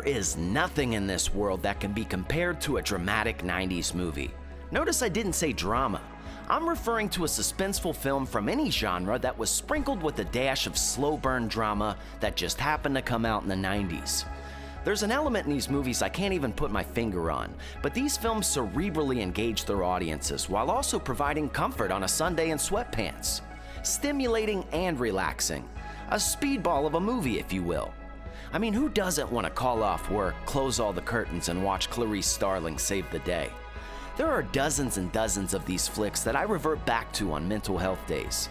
is nothing in this world that can be compared to a dramatic 90s movie. Notice I didn't say drama. I'm referring to a suspenseful film from any genre that was sprinkled with a dash of slow burn drama that just happened to come out in the 90s. There's an element in these movies I can't even put my finger on, but these films cerebrally engage their audiences while also providing comfort on a Sunday in sweatpants. Stimulating and relaxing. A speedball of a movie, if you will. I mean, who doesn't want to call off work, close all the curtains, and watch Clarice Starling save the day? There are dozens and dozens of these flicks that I revert back to on mental health days.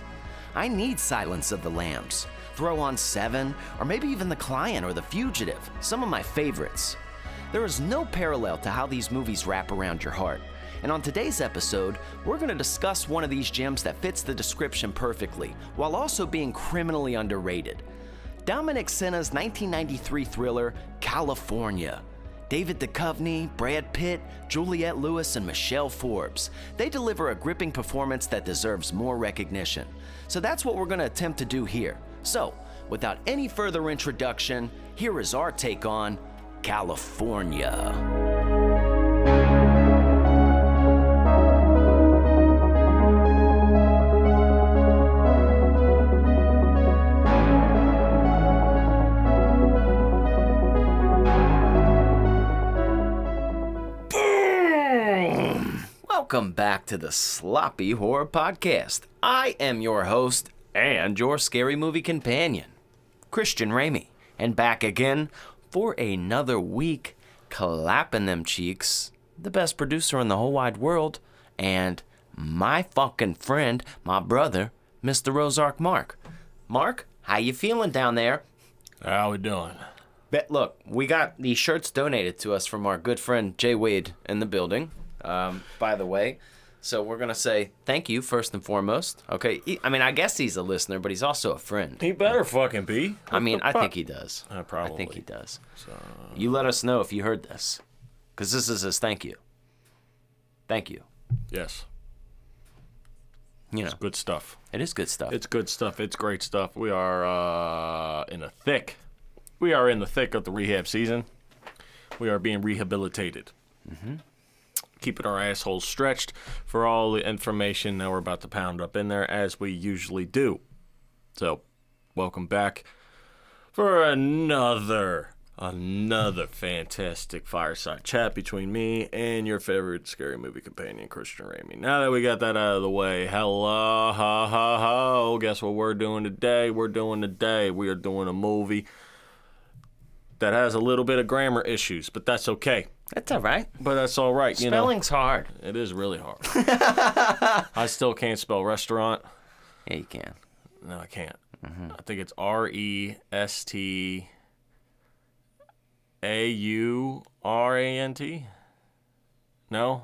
I need Silence of the Lambs, throw on Seven, or maybe even The Client or The Fugitive, some of my favorites. There is no parallel to how these movies wrap around your heart. And on today's episode, we're going to discuss one of these gems that fits the description perfectly, while also being criminally underrated. Dominic Senna's 1993 thriller, Kalifornia. David Duchovny, Brad Pitt, Juliette Lewis, and Michelle Forbes. They deliver a gripping performance that deserves more recognition. So that's what we're going to attempt to do here. So, without any further introduction, here is our take on Kalifornia. Welcome back to the Sloppy Horror Podcast. I am your host and your scary movie companion, Christian Ramey, and back again for another week, clapping them cheeks, the best producer in the whole wide world, and my fucking friend, my brother, Mr. Ozark Mark. Mark, how you feeling down there? How we doing? Look, we got these shirts donated to us from our good friend Jay Wade in the building. By the way, so we're going to say thank you first and foremost. Okay. I mean, I guess he's a listener, but he's also a friend. He better fucking be. I mean, I think he does. Probably. I think he does. So... You let us know if you heard this, because this is his thank you. Thank you. Yes. You know. It's good stuff. It is good stuff. It's good stuff. It's great stuff. We are in the thick of the rehab season. We are being rehabilitated. Mm-hmm. Keeping our assholes stretched for all the information that we're about to pound up in there, as we usually do. So, welcome back for another fantastic fireside chat between me and your favorite scary movie companion, Christian Ramey. Now that we got that out of the way, hello, ho, guess what we're doing today? We are doing a movie that has a little bit of grammar issues, but that's okay. That's all right. But that's all right. Spelling's hard. It is really hard. I still can't spell restaurant. Yeah, you can. No, I can't. Mm-hmm. I think it's Restaurant. No?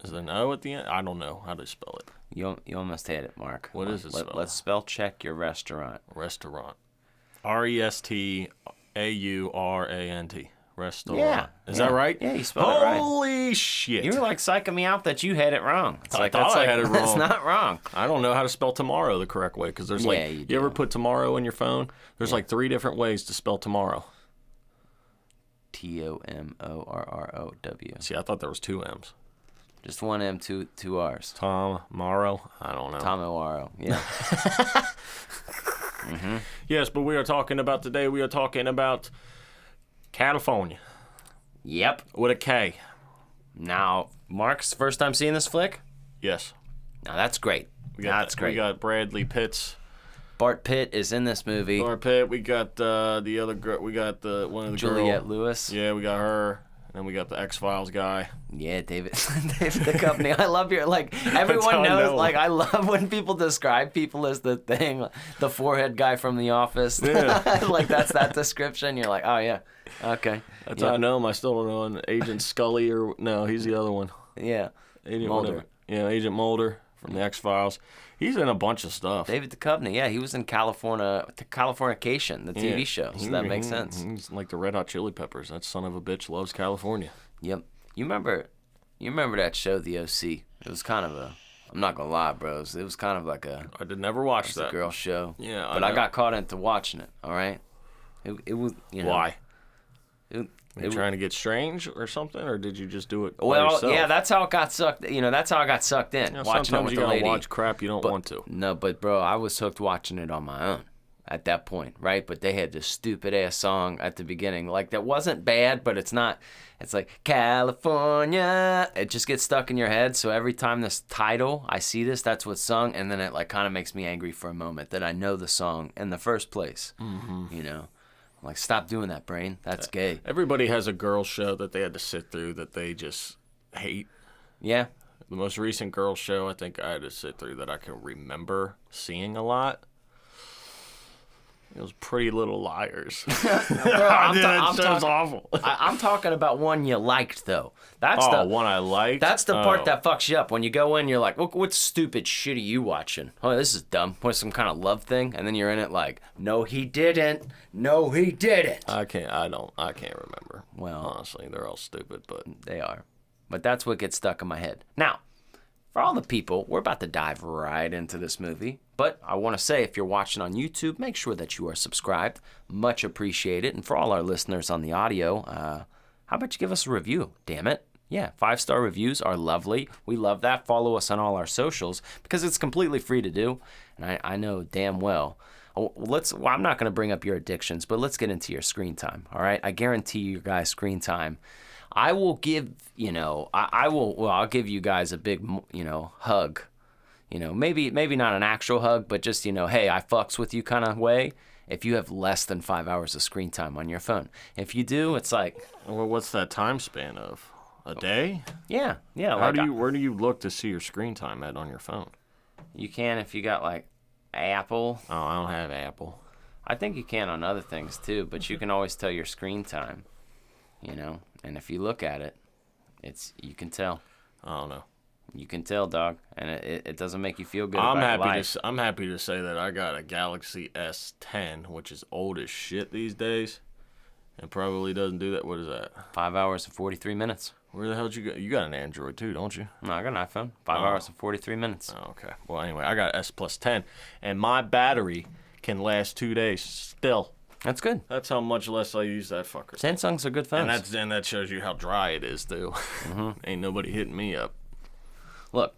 Is there an O at the end? I don't know how to spell it. You almost had it, Mark. What is it spelled? Let's spell check your restaurant. Restaurant. Restaurant. Restaurant. Yeah. Is that right? Yeah, you spelled it right. Holy shit. You were like psyching me out that you had it wrong. It's I thought I had it wrong. That's not wrong. I don't know how to spell tomorrow the correct way, because there's you ever put tomorrow in your phone? There's like 3 different ways to spell tomorrow. Tomorrow. See, I thought there was 2 M's. Just 1 M, 2 R's. Tom Morrow? I don't know. Tomorrow, yeah. Mm-hmm. Yes, but we are talking about Kalifornia. Yep. With a K. Now, Mark's first time seeing this flick? Yes. Now, that's great. That's great. We got Bradley Pitts. Bart Pitt is in this movie. Bart Pitt. We got the other girl. We got one of the Juliette Lewis. Yeah, we got her. And then we got the X-Files guy. Yeah, David Duchovny. I love your, everyone knows, I love when people describe people as the thing, the forehead guy from The Office. Yeah. That's that description. You're like, oh, yeah. Okay. That's how I know him. I still don't know. Agent Scully no, he's the other one. Yeah. Agent Mulder. Yeah, Agent Mulder from the X-Files. He's in a bunch of stuff. David Duchovny, yeah, he was in Californication, the TV show, so that makes sense. He's like the Red Hot Chili Peppers. That son of a bitch loves California. Yep. You remember that show, The OC? It was kind of I'm not gonna lie, bros. It was kind of like I did never watch that. A girl show. Yeah, but I got caught into watching it. All right. It was. Why? You trying to get strange or something, or did you just do it by Well, yourself? yeah, that's how it got sucked. You know, that's how I got sucked in. Watching it sometimes with you the gotta lady. watch crap you don't want to. No, but bro, I was hooked watching it on my own at that point, right? But they had this stupid ass song at the beginning, like that wasn't bad, but it's not. It's like California. It just gets stuck in your head. So every time this title, I see this, that's what's sung, and then it like kind of makes me angry for a moment that I know the song in the first place. You know. Like, stop doing that, brain. That's gay. Everybody has a girl show that they had to sit through that they just hate. Yeah. The most recent girl show I think I had to sit through that I can remember seeing a lot. It was Pretty Little Liars. That show's awful. I'm talking about one you liked, though. That's one I liked? That's the part that fucks you up. When you go in, you're like, what stupid shit are you watching? Oh, this is dumb. What, some kind of love thing? And then you're in it like, no, he didn't. No, he didn't. I can't remember. Well, honestly, they're all stupid, but they are. But that's what gets stuck in my head. Now, for all the people, we're about to dive right into this movie. But I want to say, if you're watching on YouTube, make sure that you are subscribed. Much appreciated. And for all our listeners on the audio, how about you give us a review? Damn it. Yeah, 5-star reviews are lovely. We love that. Follow us on all our socials because it's completely free to do. And I know damn well. I'm not going to bring up your addictions, but let's get into your screen time. All right? I guarantee you guys screen time. I will give, I'll give you guys a big, hug. Maybe not an actual hug, but just, hey, I fucks with you kind of way. If you have less than 5 hours of screen time on your phone. If you do, it's like... Well, what's that time span of? A day? Yeah. Where do you look to see your screen time at on your phone? You can if you got, like, Apple. Oh, I don't have Apple. I think you can on other things, too, but you can always tell your screen time, And if you look at it, you can tell. I don't know. You can tell, dog, and it doesn't make you feel good I'm about happy your life. I'm happy to say that I got a Galaxy S10, which is old as shit these days, and probably doesn't do that. What is that? 5 hours and 43 minutes. Where the hell did you go? You got an Android too, don't you? No, I got an iPhone. 5 hours and 43 minutes. Oh, okay. Well, anyway, I got S Plus 10, and my battery can last 2 days still. That's good. That's how much less I use that fucker. Samsungs are good phones. And that shows you how dry it is too. Ain't nobody hitting me up. Look,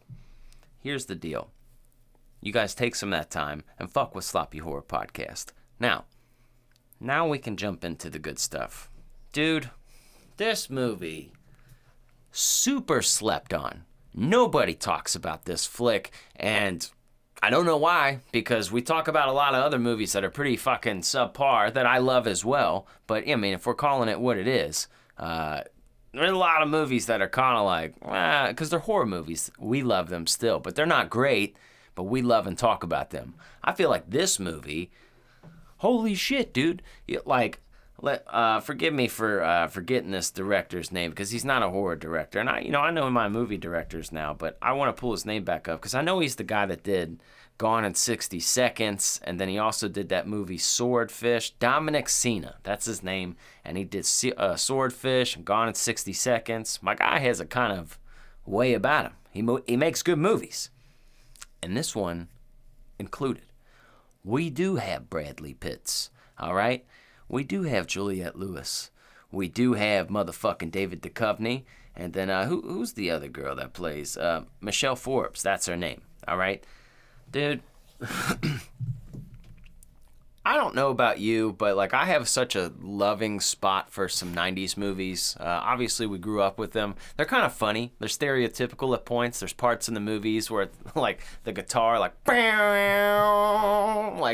here's the deal. You guys take some of that time and fuck with Sloppy Horror Podcast. Now we can jump into the good stuff. Dude, this movie, super slept on. Nobody talks about this flick, and I don't know why, because we talk about a lot of other movies that are pretty fucking subpar that I love as well. But, if we're calling it what it is, there's a lot of movies that are kind of like, because they're horror movies. We love them still, but they're not great, but we love and talk about them. I feel like this movie, holy shit, dude. Forgive me for forgetting this director's name, because he's not a horror director. And I know my movie directors now, but I want to pull his name back up, because I know he's the guy that did Gone in 60 Seconds, and then he also did that movie Swordfish. Dominic Sena, that's his name, and he did Swordfish and Gone in 60 Seconds. My guy has a kind of way about him. He makes good movies, and this one included. We do have Bradley Pitts, all right? We do have Juliette Lewis. We do have motherfucking David Duchovny, and then who's the other girl that plays? Michelle Forbes, that's her name, all right? Dude, I don't know about you, but I have such a loving spot for some 90s movies. Obviously, we grew up with them. They're kind of funny. They're stereotypical at points. There's parts in the movies where the guitar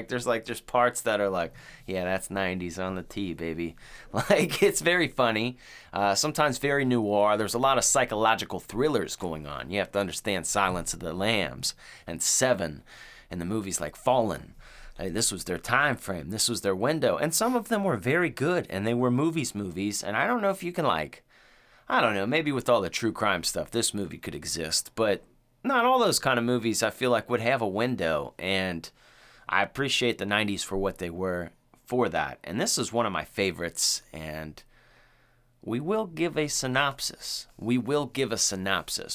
there's parts that are yeah, that's 90s on the T, baby. It's very funny. Sometimes very noir. There's a lot of psychological thrillers going on. You have to understand Silence of the Lambs and Seven and the movies like Fallen. This was their time frame. This was their window. And some of them were very good, and they were movies. And I don't know if you can I don't know, maybe with all the true crime stuff, this movie could exist. But not all those kind of movies, I feel like, would have a window. And I appreciate the 90s for what they were for that. And this is one of my favorites, and we will give a synopsis.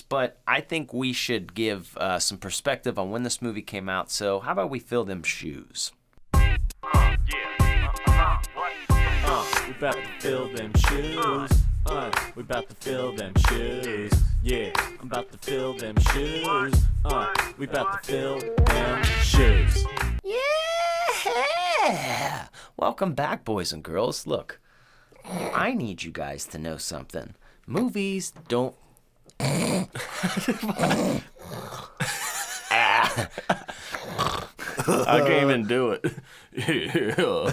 But I think we should give some perspective on when this movie came out. So how about we fill them shoes? Yeah. What? We about to fill them shoes. We about to fill them shoes. Yeah, I'm about to fill them shoes. We about to fill them shoes. Yeah! Welcome back, boys and girls. Look, I need you guys to know something. Movies don't... I can't even do it. Hey, bro.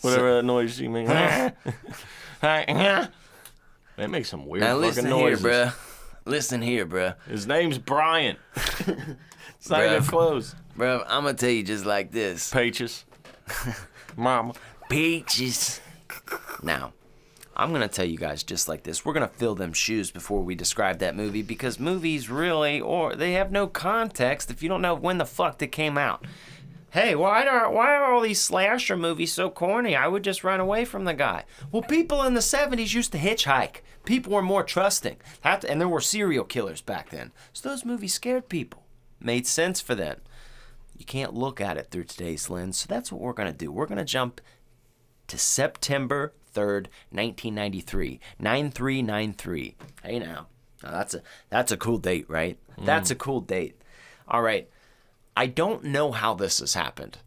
Whatever that noise you make. That makes some weird Now fucking listen noises. here, bruh. Listen here, bruh. His name's Brian. It's not even close. Bruh, I'm gonna tell you just like this. Peaches. Mama. Peaches. Now, I'm gonna tell you guys just like this. We're gonna fill them shoes before we describe that movie because movies really, or they have no context if you don't know when the fuck they came out. Hey, why are all these slasher movies so corny? I would just run away from the guy. Well, people in the 70s used to hitchhike. People were more trusting. And there were serial killers back then. So those movies scared people. Made sense for them. You can't look at it through today's lens. So that's what we're going to do. We're going to jump to September 3rd, 1993. 9393. Hey now. That's a cool date, right? That's a cool date. All right. I don't know how this has happened.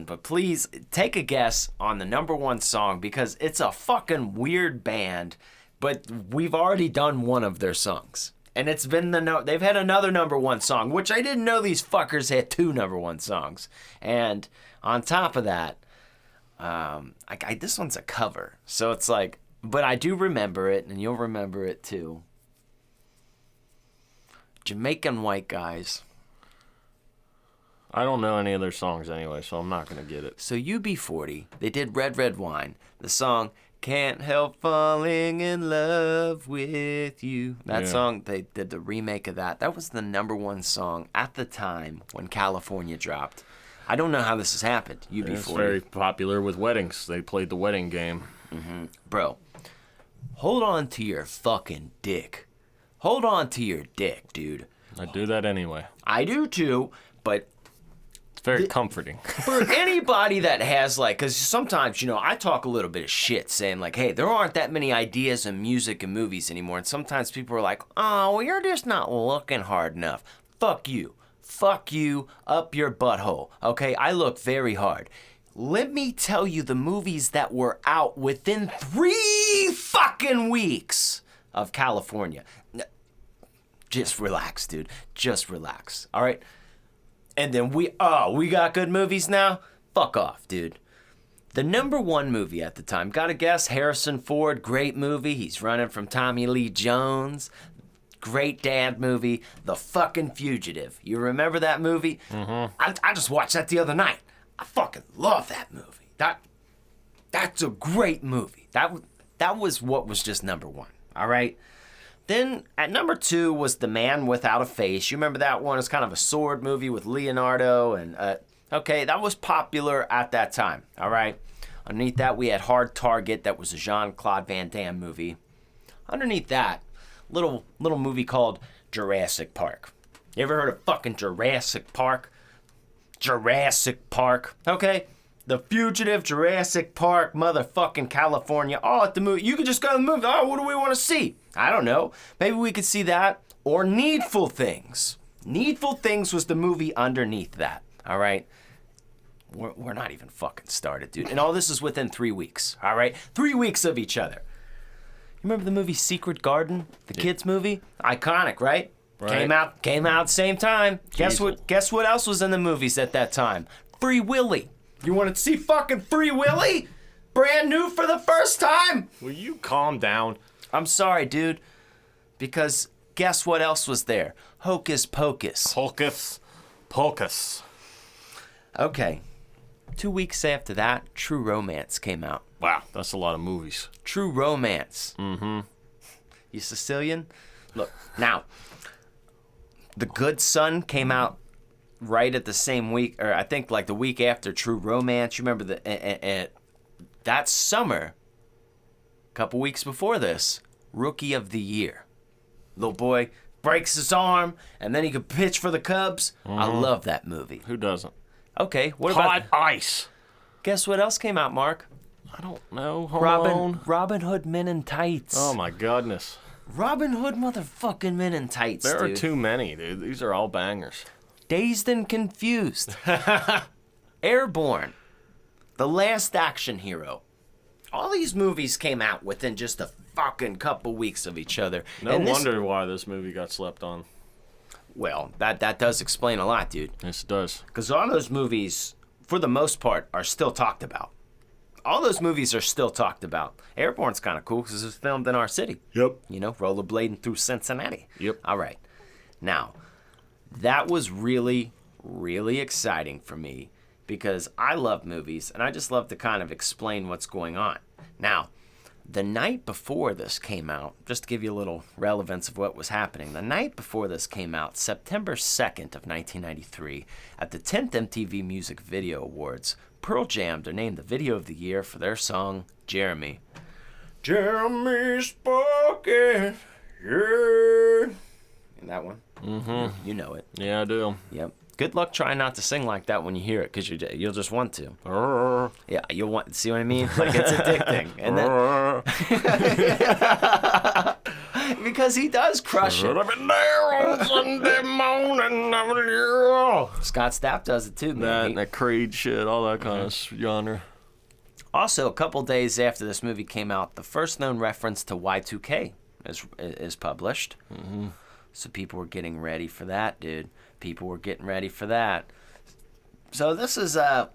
But please take a guess on the number one song because it's a fucking weird band, but we've already done one of their songs. And it's been they've had another number one song, which I didn't know these fuckers had two number one songs. And on top of that, this one's a cover. So it's like, but I do remember it, and you'll remember it too. Jamaican White Guys. I don't know any of their songs anyway, so I'm not going to get it. So UB40, they did Red Red Wine. The song, Can't Help Falling in Love with You. That song, they did the remake of that. That was the number one song at the time when California dropped. I don't know how this has happened, UB40. It's very popular with weddings. They played the wedding game. Mm-hmm. Bro, hold on to your fucking dick. Hold on to your dick, dude. I do that anyway. I do too, but... It's very comforting. For anybody that has, like, because sometimes, I talk a little bit of shit saying, like, hey, there aren't that many ideas in music and movies anymore. And sometimes people are like, oh, well, you're just not looking hard enough. Fuck you. Fuck you up your butthole. Okay? I look very hard. Let me tell you the movies that were out within 3 fucking weeks of California. Just relax, dude. Just relax. All right? And then we got good movies now? Fuck off, dude. The number one movie at the time, gotta guess, Harrison Ford, great movie. He's running from Tommy Lee Jones. Great dad movie. The fucking Fugitive. You remember that movie? Mm-hmm. I just watched that the other night. I fucking love that movie. That's a great movie. That was what was just number one, all right? Then at number 2 was The Man Without a Face. You remember that one? It's kind of a sword movie with Leonardo. And okay, that was popular at that time. All right. Underneath that, we had Hard Target. That was a Jean-Claude Van Damme movie. Underneath that, little movie called Jurassic Park. You ever heard of fucking Jurassic Park? Jurassic Park. Okay. The Fugitive, Jurassic Park, motherfucking California, all at the movie. You could just go to the movie. Oh, what do we want to see? I don't know. Maybe we could see that. Or Needful Things. Needful Things was the movie underneath that. All right? We're not even fucking started, dude. And all this is within 3 weeks. All right? 3 weeks of each other. You remember the movie Secret Garden? The kids movie? Iconic, right? Right. Came out same time. Guess what else was in the movies at that time? Free Willy. You wanted to see fucking Free Willy? Brand new for the first time? Will you calm down? I'm sorry, dude. Because guess what else was there? Hocus Pocus. Hocus Pocus. Okay. 2 weeks after that, True Romance came out. Wow, that's a lot of movies. True Romance. Mm-hmm. You Sicilian? Look, now, The Good Son came out right at the same week, or I think like the week after True Romance. You remember that summer, a couple weeks before this, Rookie of the Year. Little boy breaks his arm, and then he could pitch for the Cubs. Mm-hmm. I love that movie. Who doesn't? Okay, what Hot about... Ice. Guess what else came out, Mark? I don't know. Home Alone. Robin Hood Men in Tights. Oh, my goodness. Robin Hood motherfucking Men in Tights, There dude. are too many, dude. These are all bangers. Dazed and Confused. Airborne. The Last Action Hero. All these movies came out within just a fucking couple weeks of each other. No wonder why this movie got slept on. Well, that does explain a lot, dude. Yes, it does. Because all those movies, for the most part, are still talked about. All those movies are still talked about. Airborne's kind of cool because it was filmed in our city. Yep. You know, rollerblading through Cincinnati. Yep. All right. Now, that was really, really exciting for me because I love movies and I just love to kind of explain what's going on. Now, the night before this came out, just to give you a little relevance of what was happening, the night before this came out, September 2nd of 1993, at the 10th MTV Music Video Awards, Pearl Jam are named the Video of the Year for their song, Jeremy. Jeremy spoken, yeah. And that one? Mm-hmm. You know it. Yeah, I do. Yep. Good luck trying not to sing like that when you hear it, because you'll just want to. Yeah, you'll want. See what I mean? Like it's addicting, and then because he does crush it. Scott Stapp does it too, man. That Creed shit, all that kind of genre. Also, a couple days after this movie came out, the first known reference to Y2K is published. Mm-hmm. So people were getting ready for that, dude. People were getting ready for that. So this is a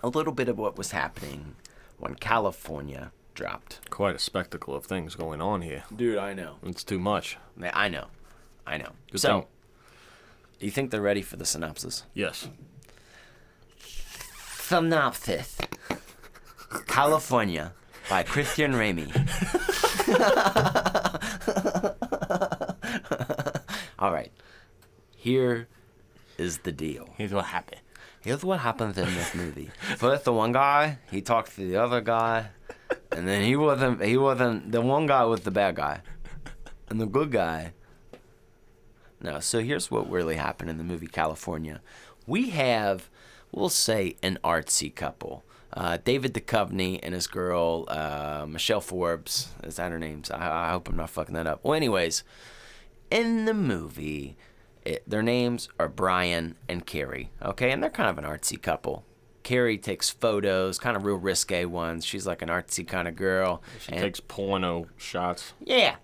little bit of what was happening when California dropped. Quite a spectacle of things going on here. Dude, I know. It's too much. I know. Good So, thing. do you think they're ready for the synopsis? Yes. Synopsis. California by Christian Ramey. All right. Here is the deal. Here's what happened. Here's what happens in this movie. First, the one guy, he talks to the other guy, and then he wasn't, the one guy was the bad guy. And the good guy, no. So here's what really happened in the movie California. We have, we'll say, an artsy couple. David Duchovny and his girl, Michelle Forbes. Is that her name? I hope I'm not fucking that up. Well, anyways, in the movie, their names are Brian and Carrie, okay? And they're kind of an artsy couple. Carrie takes photos, kind of real risque ones. She's like an artsy kind of girl. She takes porno shots. Yeah.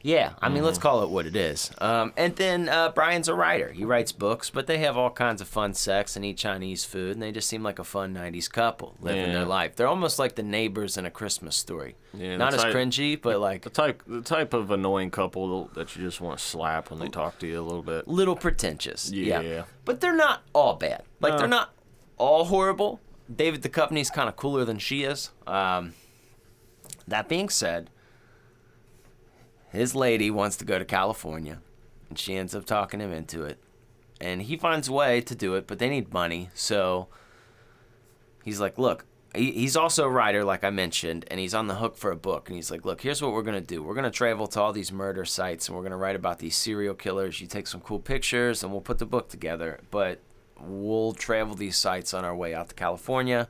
I mean, let's call it what it is. And then Brian's a writer. He writes books, but they have all kinds of fun sex and eat Chinese food, and they just seem like a fun 90s couple living their life. They're almost like the neighbors in A Christmas Story. Yeah, not as cringy, but like... The type of annoying couple that you just want to slap when they talk to you a little bit. Little pretentious. Yeah. But they're not all bad. Like, they're not all horrible. David Duchovny's kind of cooler than she is. That being said, his lady wants to go to California, and she ends up talking him into it. And he finds a way to do it, but they need money, so he's like, look, he's also a writer, like I mentioned, and he's on the hook for a book. And he's like, look, here's what we're going to do. We're going to travel to all these murder sites, and we're going to write about these serial killers. You take some cool pictures, and we'll put the book together. But we'll travel these sites on our way out to California,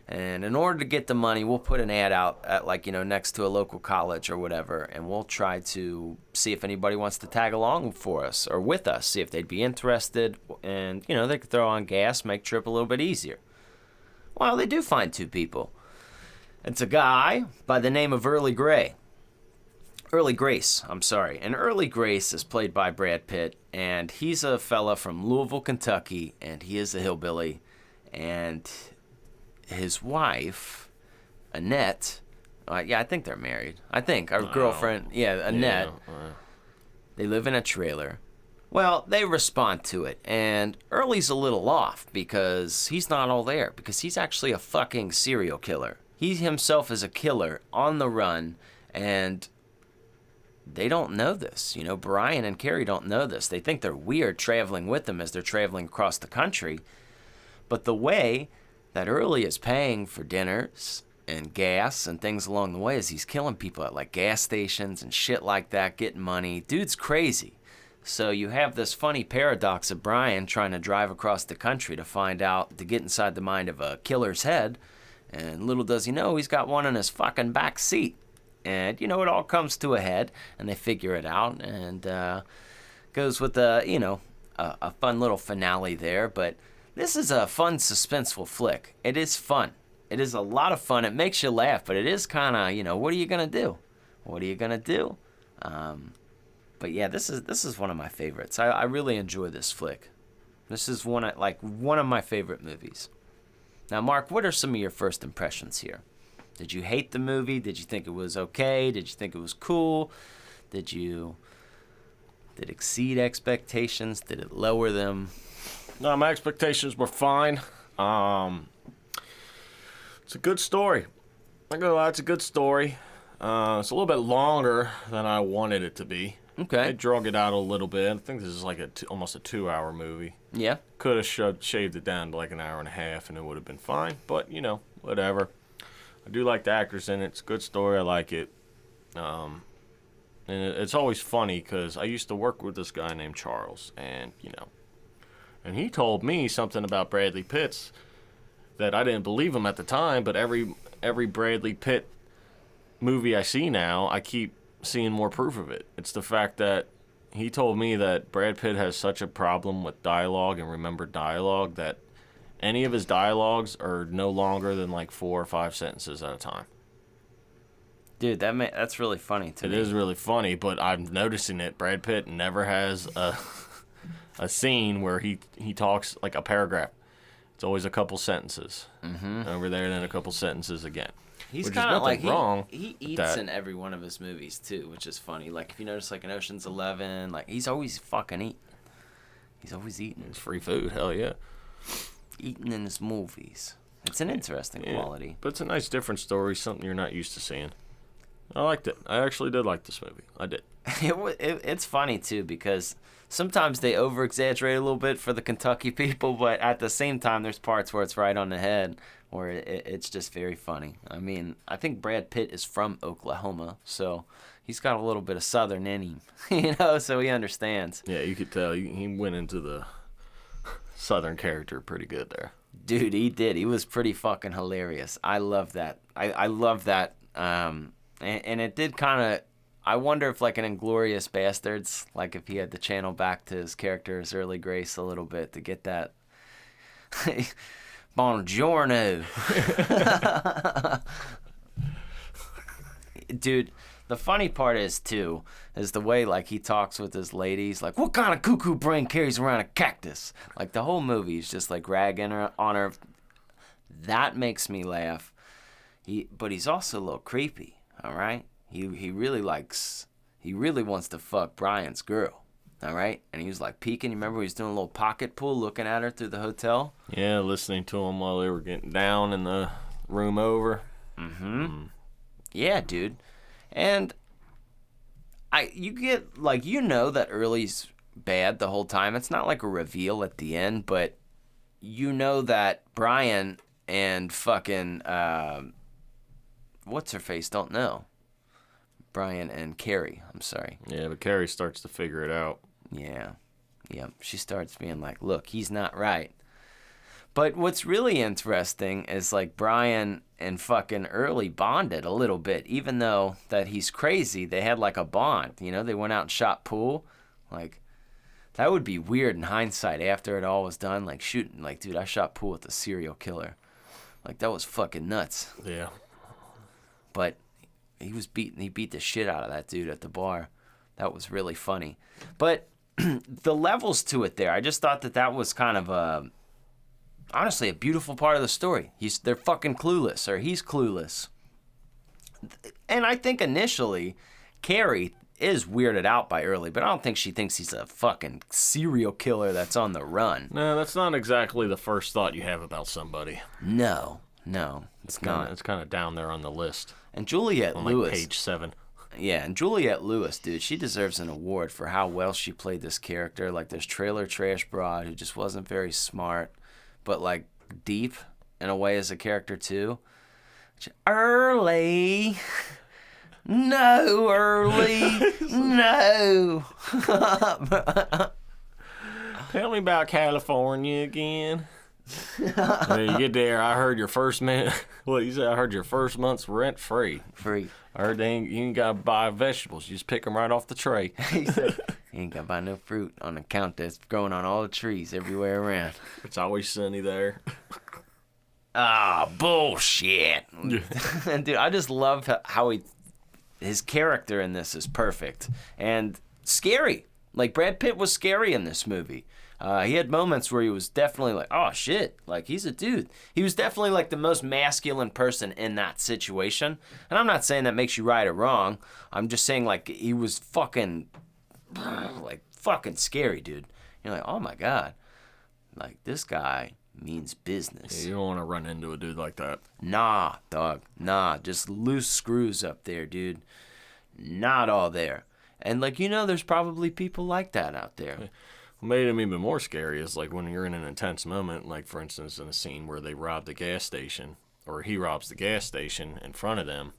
and in order to get the money, we'll put an ad out at, like, you know, next to a local college or whatever, and we'll try to see if anybody wants to tag along for us or with us, see if they'd be interested, and, you know, they could throw on gas, make the trip a little bit easier. Well, they do find two people. It's a guy by the name of Early Grace, I'm sorry. And Early Grace is played by Brad Pitt, and he's a fella from Louisville, Kentucky, and he is a hillbilly. And his wife, Annette, I think they're married. I think. Our girlfriend, Annette, they live in a trailer. Well, they respond to it, and Early's a little off because he's not all there, because he's actually a fucking serial killer. He himself is a killer on the run, and... they don't know this. You know, Brian and Carrie don't know this. They think they're weird traveling with them as they're traveling across the country. But the way that Early is paying for dinners and gas and things along the way is he's killing people at like gas stations and shit like that, getting money. Dude's crazy. So you have this funny paradox of Brian trying to drive across the country to get inside the mind of a killer's head. And little does he know, he's got one in his fucking back seat. And, it all comes to a head, and they figure it out, and goes with a fun little finale there. But this is a fun, suspenseful flick. It is fun. It is a lot of fun. It makes you laugh, but it is kind of, what are you going to do? What are you going to do? But yeah, this is one of my favorites. I really enjoy this flick. This is one of my favorite movies. Now, Mark, what are some of your first impressions here? Did you hate the movie? Did you think it was okay? Did you think it was cool? Did it exceed expectations? Did it lower them? No, my expectations were fine. It's a good story. I'm not gonna lie, it's a good story. It's a little bit longer than I wanted it to be. Okay. They drug it out a little bit. I think this is like almost a 2-hour movie. Yeah. Could have shaved it down to like an hour and a half, and it would have been fine. But whatever. I do like the actors in it. It's a good story. I like it. And it's always funny because I used to work with this guy named Charles, and and he told me something about Bradley Pitt's that I didn't believe him at the time. But every Bradley Pitt movie I see now, I keep seeing more proof of it. It's the fact that he told me that Brad Pitt has such a problem with dialogue and remembered dialogue that any of his dialogues are no longer than like 4 or 5 sentences at a time. Dude, that's really funny to me. It is really funny, but I'm noticing it. Brad Pitt never has a scene where he talks like a paragraph. It's always a couple sentences over there, and then a couple sentences again. He's kind of like wrong. He eats in every one of his movies too, which is funny. Like if you notice, like in Ocean's 11, like he's always fucking eating. He's always eating. It's free food, hell yeah. Eating in his movies. It's an interesting quality. But it's a nice, different story. Something you're not used to seeing. I liked it. I actually did like this movie. I did. It's funny too because sometimes they over exaggerate a little bit for the Kentucky people, but at the same time, there's parts where it's right on the head. Where it's just very funny. I mean, I think Brad Pitt is from Oklahoma, so he's got a little bit of Southern in him, so he understands. Yeah, you could tell. He went into the Southern character pretty good there. Dude, he did. He was pretty fucking hilarious. I love that. I love that. And it did kind of... I wonder if, like, in Inglourious Bastards, like, if he had to channel back to his character's early grace a little bit to get that... Buongiorno. Dude, the funny part is the way like he talks with his ladies, like, what kind of cuckoo brain carries around a cactus? Like the whole movie is just like ragging on her. That makes me laugh. But he's also a little creepy, all right? He really wants to fuck Brian's girl. All right? And he was like peeking. You remember he was doing a little pocket pool looking at her through the hotel? Yeah, listening to him while they were getting down in the room over. Yeah, dude. And you get, like, that Early's bad the whole time. It's not like a reveal at the end, but that Brian and fucking, what's-her-face don't know. Brian and Carrie, I'm sorry. Yeah, but Carrie starts to figure it out. Yeah. She starts being like, look, he's not right. But what's really interesting is like Brian and fucking Early bonded a little bit, even though that he's crazy. They had like a bond, they went out and shot pool. Like, that would be weird in hindsight after it all was done. Like shooting, like, dude, I shot pool with a serial killer. Like, that was fucking nuts. Yeah. But he beat the shit out of that dude at the bar. That was really funny. But the levels to it there, I just thought that was kind of honestly a beautiful part of the story. They're fucking clueless, or he's clueless. And I think initially Carrie is weirded out by Early, but I don't think she thinks he's a fucking serial killer that's on the run. No, that's not exactly the first thought you have about somebody. No, it's not. It's kind of down there on the list. And Juliette Lewis. Like page 7. Yeah, and Juliette Lewis, dude, she deserves an award for how well she played this character. Like this trailer trash broad who just wasn't very smart, but like deep in a way as a character too. Early. No, Early. No. Tell me about California again. When you get there, I heard your first man. What you said? I heard your first month's rent free. Free. I heard you ain't gotta buy vegetables. You just pick them right off the tray. He said, you ain't got to buy no fruit on account that's growing on all the trees everywhere around. It's always sunny there. Ah, bullshit. Dude, I just love how his character in this is perfect and scary. Like, Brad Pitt was scary in this movie. He had moments where he was definitely like, oh, shit, like, he's a dude. He was definitely, like, the most masculine person in that situation. And I'm not saying that makes you right or wrong. I'm just saying, like, he was fucking scary, dude. You're like, oh, my God. Like, this guy means business. Yeah, you don't want to run into a dude like that. Nah, dog. Nah, just loose screws up there, dude. Not all there. And, like, there's probably people like that out there. What made him even more scary is, like, when you're in an intense moment, like, for instance, in a scene where they rob the gas station, or he robs the gas station in front of them,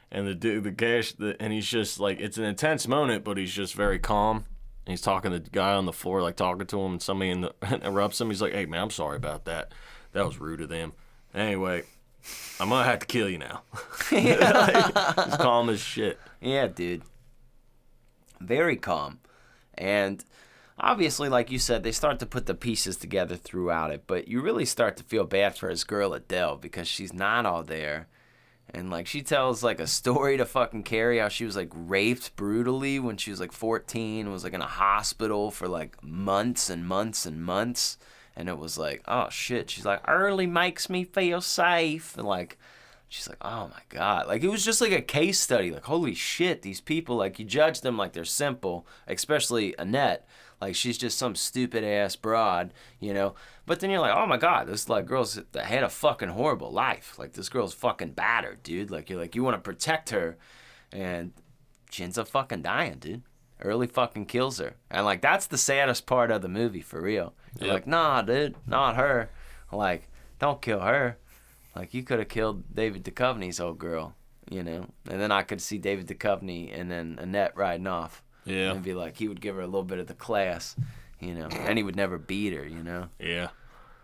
and and he's just, like, it's an intense moment, but he's just very calm. And he's talking to the guy on the floor, like, talking to him, and somebody interrupts him. He's like, hey, man, I'm sorry about that. That was rude of them. Anyway, I'm going to have to kill you now. Like, he's calm as shit. Yeah, dude. Very calm. And obviously, like you said, they start to put the pieces together throughout it. But you really start to feel bad for his girl, Adele, because she's not all there. And, like, she tells, like, a story to fucking Carrie how she was, like, raped brutally when she was, like, 14. Was, like, in a hospital for, like, months and months and months. And it was like, oh, shit. She's like, Early makes me feel safe. And, like, she's like, oh, my God. Like, it was just, like, a case study. Like, holy shit, these people, like, you judge them like they're simple, especially Annette. Like, she's just some stupid-ass broad, But then you're like, oh, my God, this, like, girl's had a fucking horrible life. Like, this girl's fucking battered, dude. Like, you're like, you want to protect her. And she ends up fucking dying, dude. Early fucking kills her. And, like, that's the saddest part of the movie, for real. You're like, nah, dude, not her. Like, don't kill her. Like, you could have killed David Duchovny's old girl, And then I could see David Duchovny and then Annette riding off. Yeah. And be like, he would give her a little bit of the class, And he would never beat her, Yeah.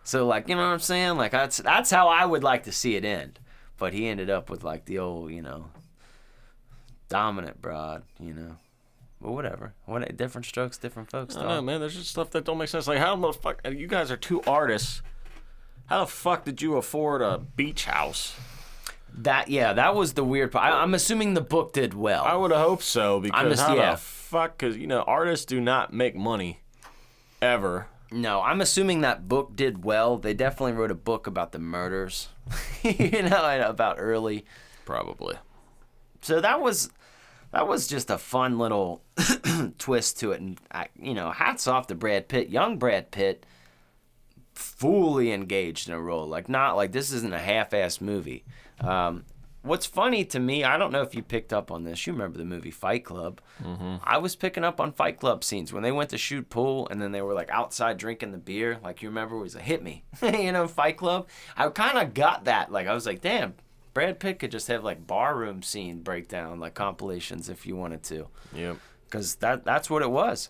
So, like, you know what I'm saying? Like, that's how I would like to see it end. But he ended up with, like, the old, dominant broad, But whatever. Different strokes, different folks, I don't know, man. There's just stuff that don't make sense. Like, how the fuck... You guys are two artists. How the fuck did you afford a beach house? That was the weird part. I'm assuming the book did well. I would have hoped so, because the fuck... Because, artists do not make money. Ever. No, I'm assuming that book did well. They definitely wrote a book about the murders. About Early. Probably. So that was just a fun little twist to it. And, hats off to Brad Pitt. Young Brad Pitt, fully engaged in a role. Like, not like this isn't a half-assed movie. What's funny to me, I don't know if you picked up on this. You remember the movie Fight Club. Mm-hmm. I was picking up on Fight Club scenes when they went to shoot pool and then they were like outside drinking the beer. Like, you remember, it was a hit me, Fight Club. I kind of got that. Like, I was like, damn, Brad Pitt could just have like barroom scene breakdown, like compilations if you wanted to. Yep. Because that's what it was.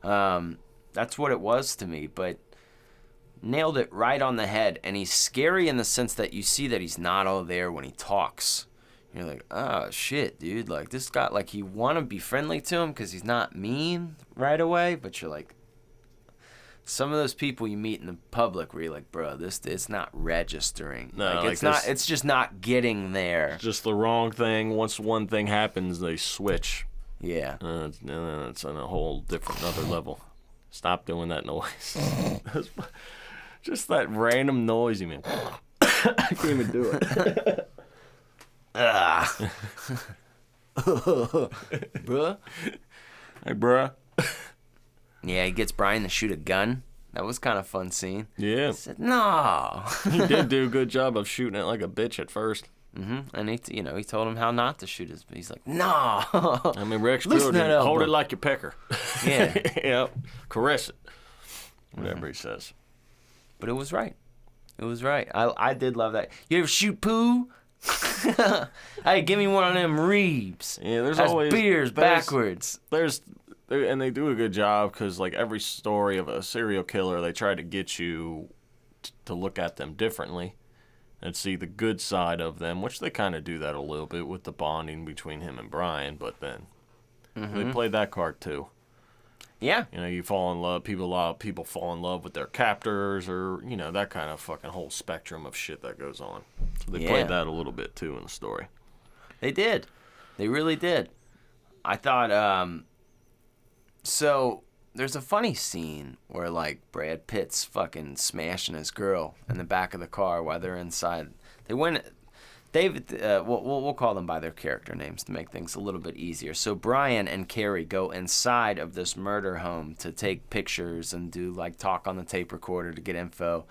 That's what it was to me. But nailed it right on the head. And he's scary in the sense that you see that he's not all there when he talks. You're like, oh, shit, dude. Like, this guy, like, you want to be friendly to him because he's not mean right away. But you're like, some of those people you meet in the public where you're like, bro, it's not registering. No, like, it's just not getting there. It's just the wrong thing. Once one thing happens, they switch. Yeah. It's on a whole different other level. Stop doing that noise. Just that random noise, you mean. I can't even do it. Bruh. Hey, bruh. Yeah, he gets Brian to shoot a gun. That was kind of a fun scene. Yeah. He said, no. He did do a good job of shooting it like a bitch at first. Mm-hmm. And he told him how not to shoot his. He's like, no. I mean, Rex Field, hold it like your pecker. Yeah. Yep. Caress it. Whatever he says. But it was right. It was right. I did love that. You ever shoot poo? Hey, give me one of them Reebs. Yeah, there's That's always beers backwards. And they do a good job because like every story of a serial killer, they try to get you to look at them differently and see the good side of them, which they kind of do that a little bit with the bonding between him and Brian. But then they played that card too. Yeah. You know, you fall in love. A lot of people fall in love with their captors, or that kind of fucking whole spectrum of shit that goes on. So they played that a little bit too in the story. They did. They really did. I thought. So there's a funny scene where like Brad Pitt's fucking smashing his girl in the back of the car while they're inside. They went. David, we'll call them by their character names to make things a little bit easier. So Brian and Carrie go inside of this murder home to take pictures and do like talk on the tape recorder to get info.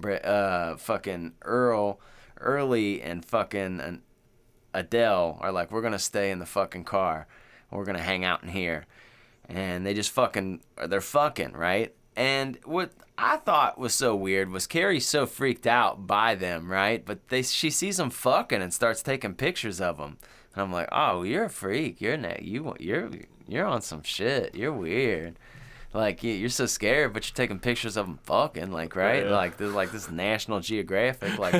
Fucking Early and fucking Adele are like, we're gonna stay in the fucking car. We're gonna hang out in here, and they just they're fucking right. And what I thought was so weird was Carrie's so freaked out by them, right? But she sees them fucking and starts taking pictures of them. And I'm like, oh, you're a freak. You're on some shit. You're weird. Like you're so scared, but you're taking pictures of them fucking, like, right? Yeah. Like this National Geographic. Like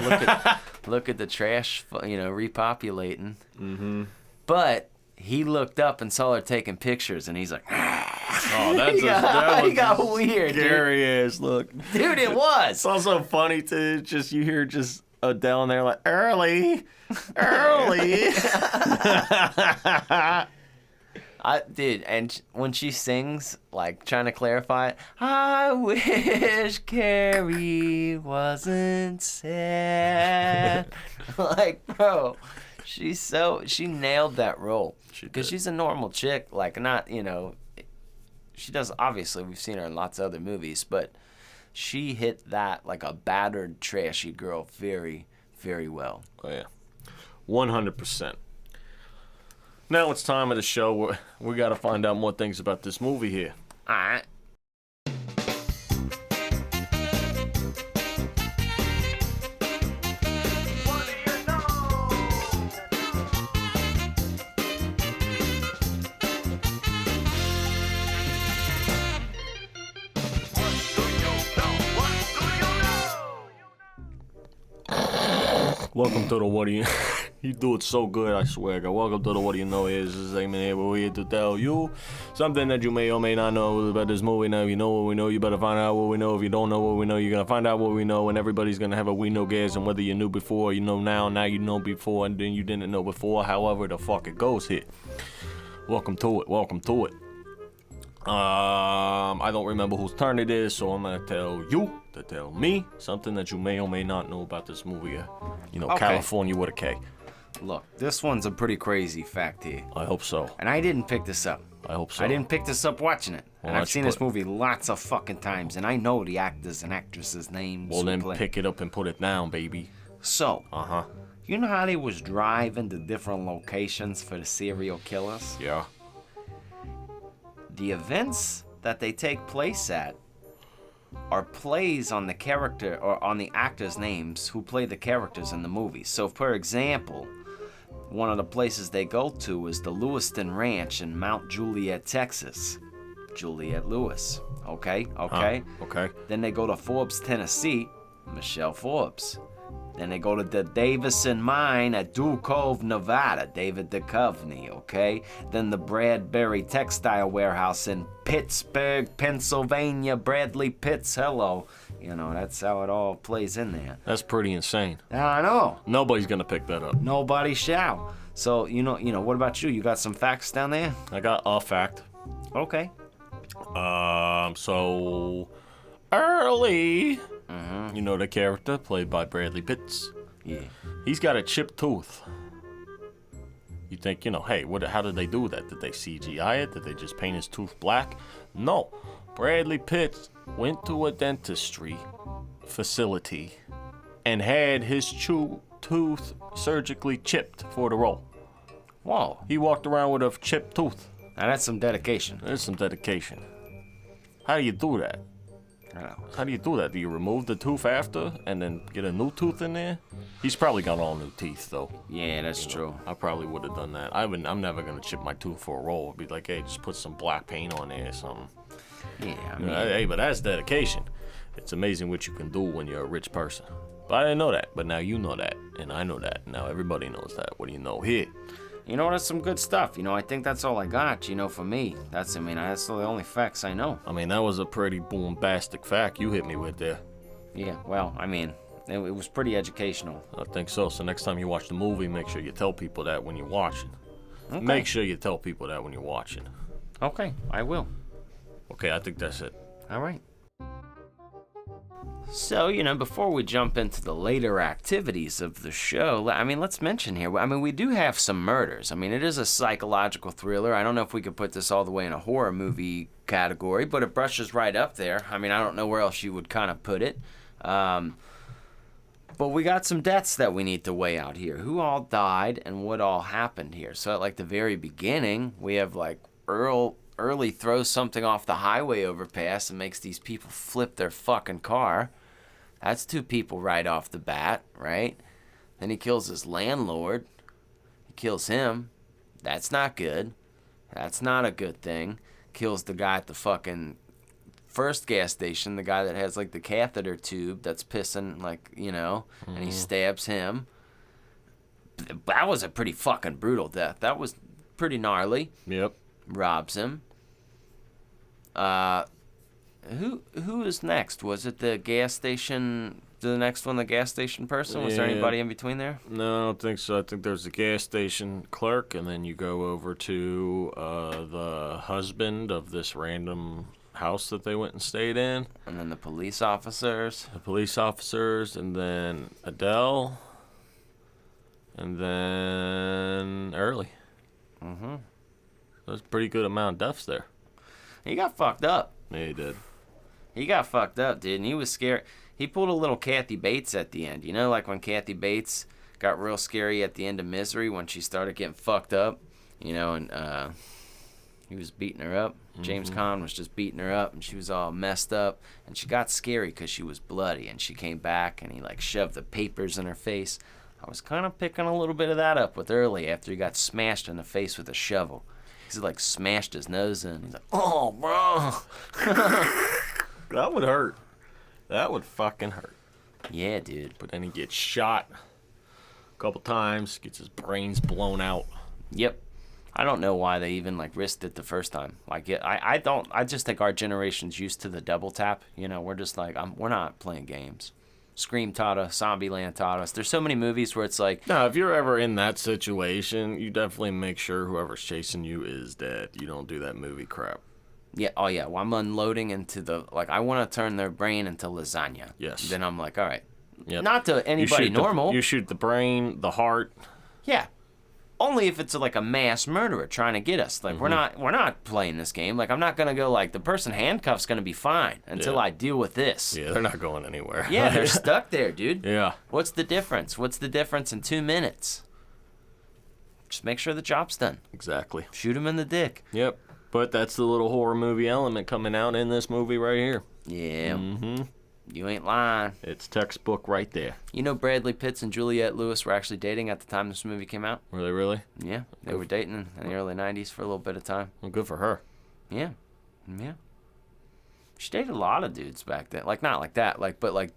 look at the trash, repopulating. Mm-hmm. But he looked up and saw her taking pictures, and he's like, oh, he got weird, scary ass look. Dude, it was. It's also funny too. Just you hear just Adele in there like early. And when she sings, like trying to clarify it, I wish Carrie wasn't sad. Like, bro, she nailed that role. Because she's a normal chick, like not, she does, obviously, we've seen her in lots of other movies, but she hit that like a battered, trashy girl very, very well. Oh, yeah. 100%. Now it's time of the show where we got to find out more things about this movie here. All right. Welcome to the What Do You... You do it so good, I swear, God. Welcome to the What Do You Know Is. This segment here where we're here to tell you something that you may or may not know about this movie. Now, if you know what we know, you better find out what we know. If you don't know what we know, you're going to find out what we know, and everybody's going to have a we know gasm, whether you knew before, you know now you know before, and then you didn't know before, however the fuck it goes here. Welcome to it. I don't remember whose turn it is, so I'm going to tell you to tell me something that you may or may not know about this movie. Okay. California with a K. Look, this one's a pretty crazy fact here. I hope so. And I didn't pick this up. I hope so. I didn't pick this up watching it. Well, and I've seen this movie lots of fucking times, and I know the actors and actresses' names. Well, then pick it up and put it down, baby. So, you know how they was driving to different locations for the serial killers? Yeah. The events that they take place at are plays on the character or on the actors' names who play the characters in the movie. So, for example, one of the places they go to is the Lewiston Ranch in Mount Juliet, Texas. Juliet Lewis. Okay. Okay. Then they go to Forbes, Tennessee. Michelle Forbes. Then they go to the Davison Mine at Dew Cove, Nevada. David Duchovny, okay? Then the Bradbury Textile Warehouse in Pittsburgh, Pennsylvania. Bradley Pitts, hello. That's how it all plays in there. That's pretty insane. I know. Nobody's going to pick that up. Nobody shall. So, what about you? You got some facts down there? I got a fact. Okay. So... Early... You know the character played by Bradley Pitts? Yeah. He's got a chipped tooth. You think, hey, how did they do that? Did they CGI it? Did they just paint his tooth black? No. Bradley Pitts went to a dentistry facility and had his tooth surgically chipped for the role. Whoa. He walked around with a chipped tooth. Now that's some dedication. There's some dedication. How do you do that? How do you do that? Do you remove the tooth after and then get a new tooth in there? He's probably got all new teeth, though. Yeah, that's true. I probably would have done that. I'm never going to chip my tooth for a roll. It'd be like, hey, just put some black paint on there or something. Yeah, I mean... Hey, but that's dedication. It's amazing what you can do when you're a rich person. But I didn't know that. But now you know that. And I know that. Now everybody knows that. What do you know here? You know, that's some good stuff. You know, I think that's all I got, you know, for me. That's the only facts I know. I mean, that was a pretty bombastic fact you hit me with there. Yeah, well, I mean, it was pretty educational. I think so. So next time you watch the movie, make sure you tell people that when you're watching. Okay. Make sure you tell people that when you're watching. Okay, I will. Okay, I think that's it. All right. So, you know, before we jump into the later activities of the show, I mean, let's mention here, I mean, we do have some murders. I mean, it is a psychological thriller. I don't know if we could put this all the way in a horror movie category, but it brushes right up there. I mean, I don't know where else you would kind of put it. But we got some deaths that we need to weigh out here. Who all died and what all happened here? So at, like, the very beginning, we have, like, Early throws something off the highway overpass and makes these people flip their fucking car. That's 2 people right off the bat, right? Then he kills his landlord. He kills him. That's not good. That's not a good thing. Kills the guy at the fucking first gas station, the guy that has, like, the catheter tube that's pissing, like, you know, and he stabs him. That was a pretty fucking brutal death. That was pretty gnarly. Yep. Robs him. Who is next? Was it the gas station? The next one, the gas station person? Was there anybody in between there? No, I don't think so. I think there's the gas station clerk, and then you go over to the husband of this random house that they went and stayed in. And then the police officers. And then Adele. And then Early. Mm-hmm. That's a pretty good amount of deaths there. He got fucked up. Yeah, he did. He got fucked up, dude, and he was scared. He pulled a little Kathy Bates at the end. You know, like when Kathy Bates got real scary at the end of Misery when she started getting fucked up, you know, and he was beating her up. James Caan was just beating her up, and she was all messed up, and she got scary because she was bloody, and she came back, and he, like, shoved the papers in her face. I was kind of picking a little bit of that up with Early after he got smashed in the face with a shovel. He's like smashed his nose in. He's like, oh, bro. That would hurt. That would fucking hurt. Yeah, dude. But then he gets shot a couple times, gets his brains blown out. Yep. I don't know why they even, like, risked it the first time. Like, I just think our generation's used to the double tap. You know, we're just like, we're not playing games. Scream taught us, Zombieland taught us. There's so many movies where it's like... No, if you're ever in that situation, you definitely make sure whoever's chasing you is dead. You don't do that movie crap. Yeah, oh yeah, well, I'm unloading into the... Like, I want to turn their brain into lasagna. Yes. Then I'm like, all right. Yep. Not to anybody normal. You shoot the brain, the heart. Yeah. Only if it's like a mass murderer trying to get us. Like, we're not playing this game. Like, I'm not going to go like, the person handcuff's going to be fine until I deal with this. Yeah, they're not going anywhere. Yeah, they're stuck there, dude. Yeah. What's the difference? What's the difference in 2 minutes? Just make sure the job's done. Exactly. Shoot him in the dick. Yep. But that's the little horror movie element coming out in this movie right here. Yeah. Mm-hmm. You ain't lying. It's textbook right there. You know Bradley Pitts and Juliette Lewis were actually dating at the time this movie came out? Were they really? Yeah. They were dating in the early 90s for a little bit of time. Well, good for her. Yeah. Yeah. She dated a lot of dudes back then. Like, not like that. Like, but like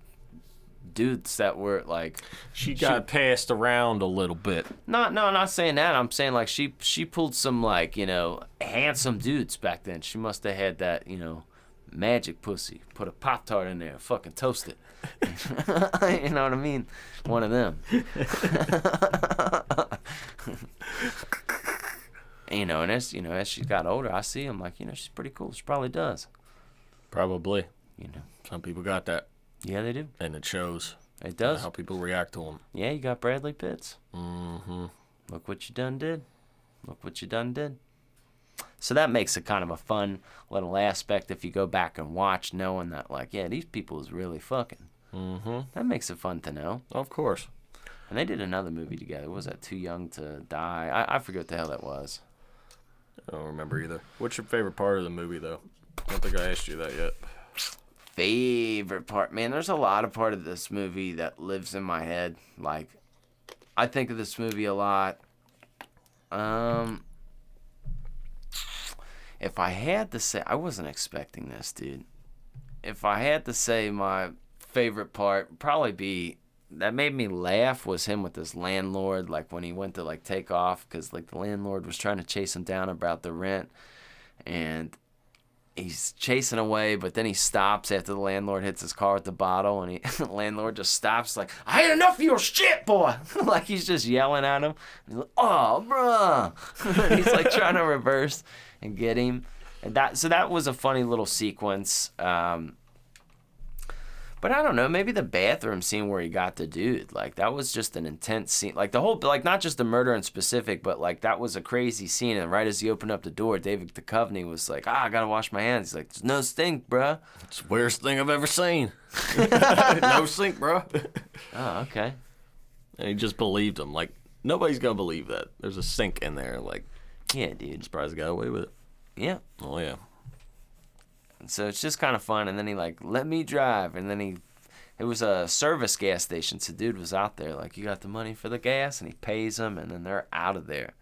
dudes that were like... She got passed around a little bit. No, not saying that. I'm saying like she pulled some like, you know, handsome dudes back then. She must have had that, you know, magic pussy. Put a Pop-Tart in there, fucking toast it. You know what I mean? One of them. You know, and as she got older, I see him like, you know, she's pretty cool. She probably does. Probably. You know. Some people got that. Yeah, they do. And it shows. It does. How people react to them. Yeah, you got Bradley Pitts. Mm-hmm. Look what you done did. Look what you done did. So that makes it kind of a fun little aspect if you go back and watch, knowing that, like, yeah, these people is really fucking. Mm-hmm. That makes it fun to know. Of course. And they did another movie together. Was that Too Young to Die? I forget what the hell that was. I don't remember either. What's your favorite part of the movie, though? I don't think I asked you that yet. favorite part, man, there's a lot of part of this movie that lives in my head. Like, I think of this movie a lot. If I had to say, I wasn't expecting this, dude. If I had to say my favorite part, probably be that made me laugh was him with his landlord, like when he went to like take off, because like the landlord was trying to chase him down about the rent, and he's chasing away, but then he stops after the landlord hits his car with the bottle, and the landlord just stops like, I had enough of your shit, boy. Like he's just yelling at him. He's like, oh, bruh. And he's like trying to reverse and get him. And that was a funny little sequence. But I don't know, maybe the bathroom scene where he got the dude, like that was just an intense scene. Like the whole, like not just the murder in specific, but like that was a crazy scene. And right as he opened up the door, David Duchovny was like, I gotta wash my hands. He's like, there's no stink, bruh. It's the weirdest thing I've ever seen. No stink, bro. Oh, okay. And he just believed him. Like, nobody's gonna believe that. There's a sink in there. Like, yeah, dude. I'm surprised he got away with it. Yeah. Oh, yeah. So it's just kind of fun, and then he like, let me drive, and then it was a service gas station, so dude was out there like, you got the money for the gas, and he pays them, and then they're out of there.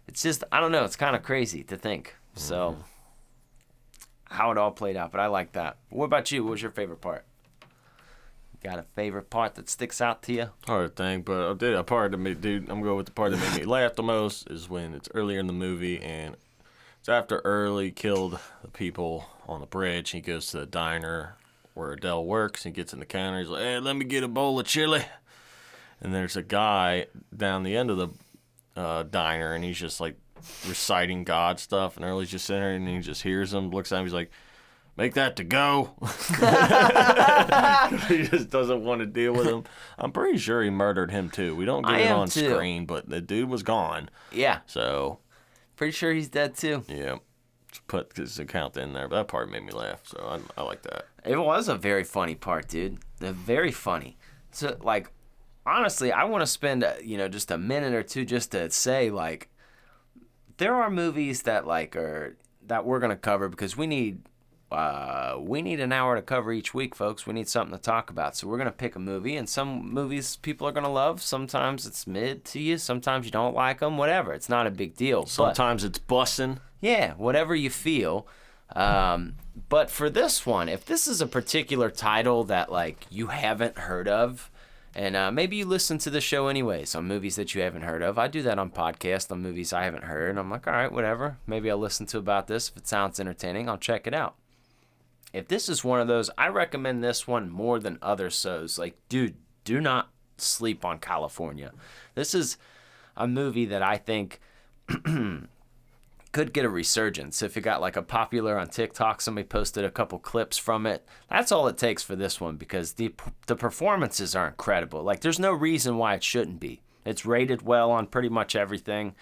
It's just, I don't know, it's kind of crazy to think, so how it all played out, but I like that. What about you? What was your favorite part? Got a favorite part that sticks out to you? Hard to think, but a part that made, dude, I'm going to go with the part that made me laugh the most is when it's earlier in the movie, and it's after Early killed the people on the bridge. He goes to the diner where Adele works. He gets in the counter. He's like, hey, let me get a bowl of chili. And there's a guy down the end of the diner, and he's just like reciting God stuff. And Early's just sitting there, and he just hears him, looks at him. He's like, make that to go. He just doesn't want to deal with him. I'm pretty sure he murdered him, too. We don't get it on screen, but the dude was gone. Yeah. So pretty sure he's dead, too. yeah. Put his account in there, but that part made me laugh, so I like that. It was a very funny part, dude. Very funny. So, like, honestly, I want to spend, just a minute or two just to say, like, there are movies that, like, that we're gonna cover because we need an hour to cover each week, folks. We need something to talk about, so we're gonna pick a movie, and some movies people are gonna love. Sometimes it's mid to you. Sometimes you don't like them. Whatever. It's not a big deal. Sometimes it's bussin'. Yeah, whatever you feel. But for this one, if this is a particular title that like you haven't heard of, and maybe you listen to the show anyways on movies that you haven't heard of. I do that on podcasts on movies I haven't heard. And I'm like, all right, whatever. Maybe I'll listen to about this. If it sounds entertaining, I'll check it out. If this is one of those, I recommend this one more than other shows. Like, dude, do not sleep on California. This is a movie that I think could get a resurgence. If it got like a popular on TikTok, somebody posted a couple clips from it. That's all it takes for this one because the performances are incredible. Like there's no reason why it shouldn't be. It's rated well on pretty much everything.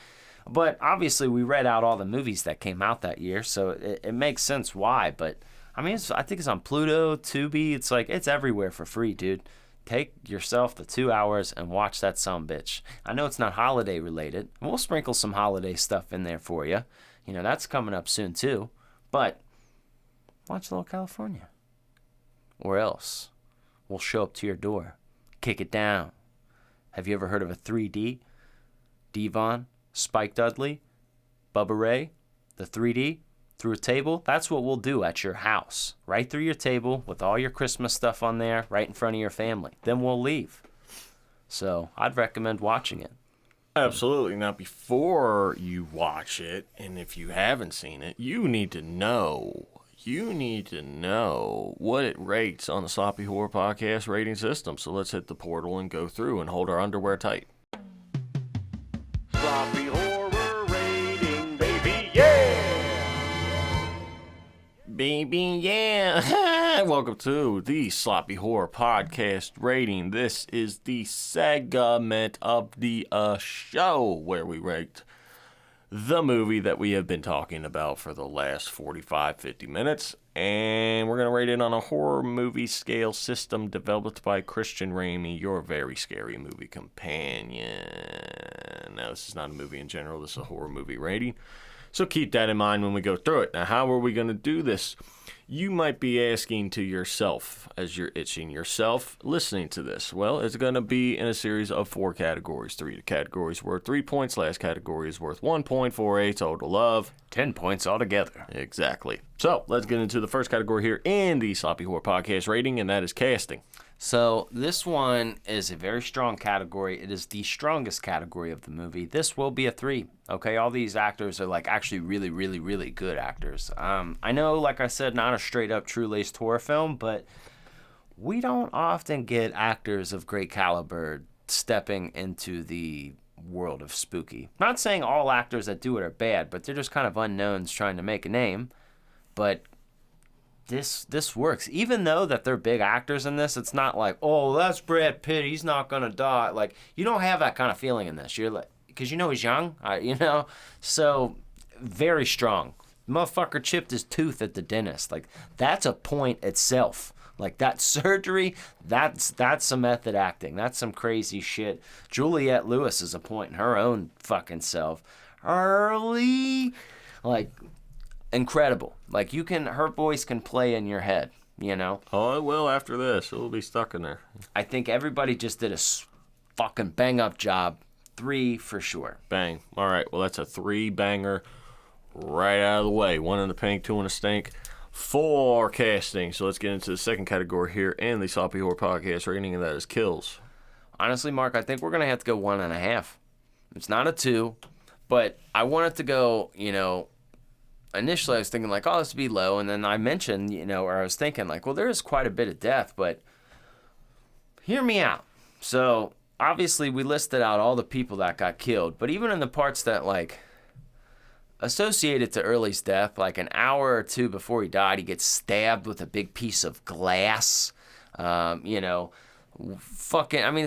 But obviously we read out all the movies that came out that year, so it makes sense why. But I mean, I think it's on Pluto, Tubi. It's like, it's everywhere for free, dude. Take yourself the 2 hours and watch that sumbitch. I know it's not holiday related. We'll sprinkle some holiday stuff in there for you. You know, that's coming up soon too. But watch Little California. Or else we'll show up to your door. Kick it down. Have you ever heard of a 3D? Devon, Spike Dudley, Bubba Ray, the 3D? Through a table, that's what we'll do at your house. Right through your table with all your Christmas stuff on there, right in front of your family. Then we'll leave. So I'd recommend watching it. Absolutely. Now, before you watch it, and if you haven't seen it, you need to know what it rates on the Sloppy Horror Podcast rating system. So let's hit the portal and go through and hold our underwear tight. Sloppy horror rating, baby, yeah! Baby, yeah. Welcome to the Sloppy Horror Podcast rating. This is the segment of the show where we rate the movie that we have been talking about for the last 50 minutes. And we're going to rate it on a horror movie scale system developed by Christian Ramey, your very scary movie companion. Now, this is not a movie in general. This is a horror movie rating. So keep that in mind when we go through it. Now, how are we going to do this? You might be asking to yourself as you're itching yourself listening to this. Well, it's going to be in a series of 4 categories. 3 categories worth 3 points. Last category is worth 1 point for a total of 10 points altogether. Exactly. So let's get into the first category here in the Sloppy Horror Podcast rating, and that is casting. So this one is a very strong category. It is the strongest category of the movie. This will be a 3. Okay, all these actors are like actually really, really, really good actors. I know, like I said, not a straight up true laced horror film, but we don't often get actors of great caliber stepping into the world of spooky. Not saying all actors that do it are bad, but they're just kind of unknowns trying to make a name. But this works. Even though that they're big actors in this, it's not like, oh, that's Brad Pitt, he's not gonna die. Like, you don't have that kind of feeling in this. You're like, because you know he's young, so very strong. Motherfucker chipped his tooth at the dentist. Like, that's a point itself. Like, that surgery, that's some method acting. That's some crazy shit. Juliette Lewis is a point in her own fucking self. Early, like, incredible. Like, her voice can play in your head, Oh, it will after this. It will be stuck in there. I think everybody just did a fucking bang-up job. 3 for sure. Bang. All right, well, that's a 3 banger right out of the way. 1 in the pink, 2 in the stink. 4 casting. So let's get into the second category here in the Sloppy Horror Podcast rating, and that is kills. Honestly, Mark, I think we're going to have to go 1.5. It's not a 2, but I want it to go, initially I was thinking like, oh, this would be low, and then I mentioned, or I was thinking like, well, there is quite a bit of death, but hear me out. So obviously we listed out all the people that got killed, but even in the parts that like associated to Early's death, like an hour or 2 before he died, he gets stabbed with a big piece of glass. It's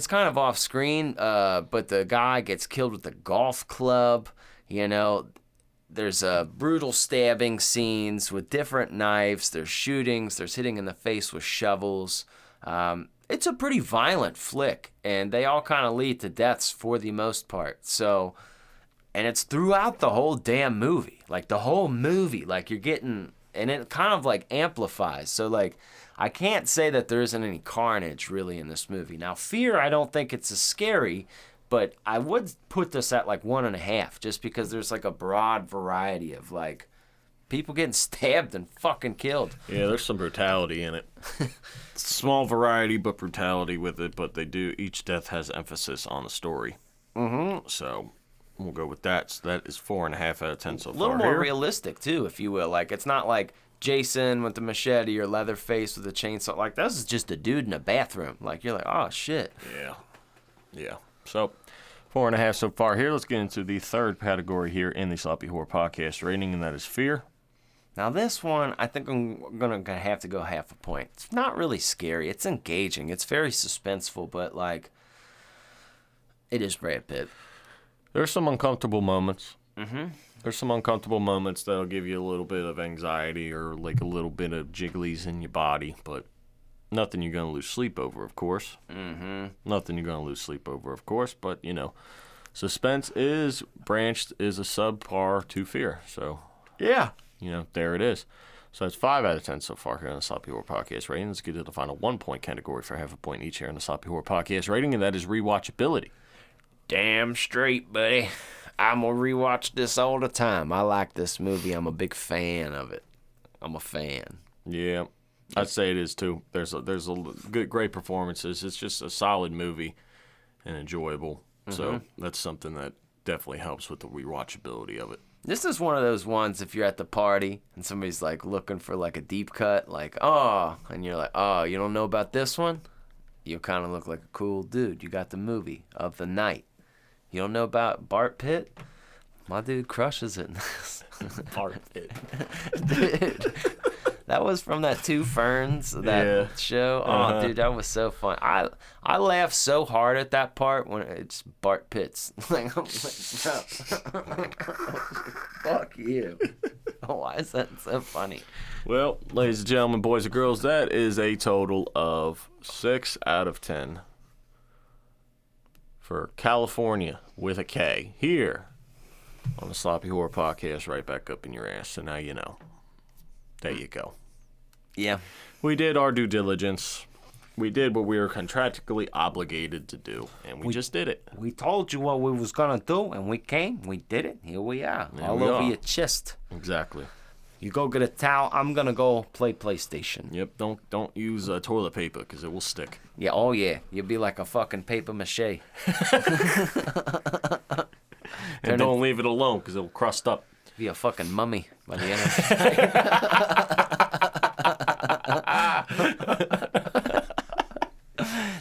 kind of off screen, but the guy gets killed with a golf club. There's brutal stabbing scenes with different knives. There's shootings. There's hitting in the face with shovels. It's a pretty violent flick, and they all kind of lead to deaths for the most part. So, and it's throughout the whole damn movie. Like, the whole movie, like, you're getting, and it kind of, like, amplifies. So, like, I can't say that there isn't any carnage, really, in this movie. Now, Fear, I don't think it's as scary, but I would put this at, like, 1.5, just because there's, like, a broad variety of, like, people getting stabbed and fucking killed. Yeah, there's some brutality in it. Small variety, but brutality with it. But each death has emphasis on the story. Mm-hmm. So we'll go with that. So that is 4.5 out of 10 so far. A little more realistic, too, if you will. Like, it's not like Jason with the machete or Leatherface with a chainsaw. Like, this is just a dude in a bathroom. Like, you're like, oh, shit. Yeah. So 4.5 so far here. Let's get into the third category here in the Sloppy Horror Podcast rating, and that is fear. Now, this one, I think I'm going to have to go 0.5 point. It's not really scary. It's engaging. It's very suspenseful, but, like, it is Brad Pitt. There's some uncomfortable moments. Mm-hmm. There's some uncomfortable moments that'll give you a little bit of anxiety or, like, a little bit of jigglies in your body, but nothing you're going to lose sleep over, of course. Mm-hmm. Nothing you're going to lose sleep over, of course, but, suspense is a subpar to fear, so. Yeah. There it is. So that's 5 out of 10 so far here on the Sloppy Horror Podcast rating. Let's get to the final 1 point category for 0.5 point each here on the Sloppy Horror Podcast rating, and that is rewatchability. Damn straight, buddy. I'm going to rewatch this all the time. I like this movie. I'm a big fan of it. I'm a fan. Yeah, I'd say it is too. There's great performances. It's just a solid movie and enjoyable. Mm-hmm. So that's something that definitely helps with the rewatchability of it. This is one of those ones if you're at the party and somebody's like looking for like a deep cut, like, oh, and you're like, oh, you don't know about this one? You kind of look like a cool dude. You got the movie of the night. You don't know about Bart Pitt? My dude crushes it in this. Bart Pitt. Dude. That was from that Two Ferns, show. Oh, dude, that was so fun. I laughed so hard at that part when it's Bart Pitts. Like, I'm like, bro. Fuck you. Why is that so funny? Well, ladies and gentlemen, boys and girls, that is a total of 6 out of 10 for California with a K here on the Sloppy Horror Podcast right back up in your ass. So now you know. There you go. Yeah. We did our due diligence. We did what we were contractually obligated to do, and we just did it. We told you what we was gonna do, and we came. We did it. Here we are. All over your chest. Exactly. You go get a towel. I'm gonna go play PlayStation. Yep. Don't use toilet paper because it will stick. Yeah. Oh yeah. You'll be like a fucking paper mache. And don't leave it alone because it'll crust up. Be a fucking mummy by the end of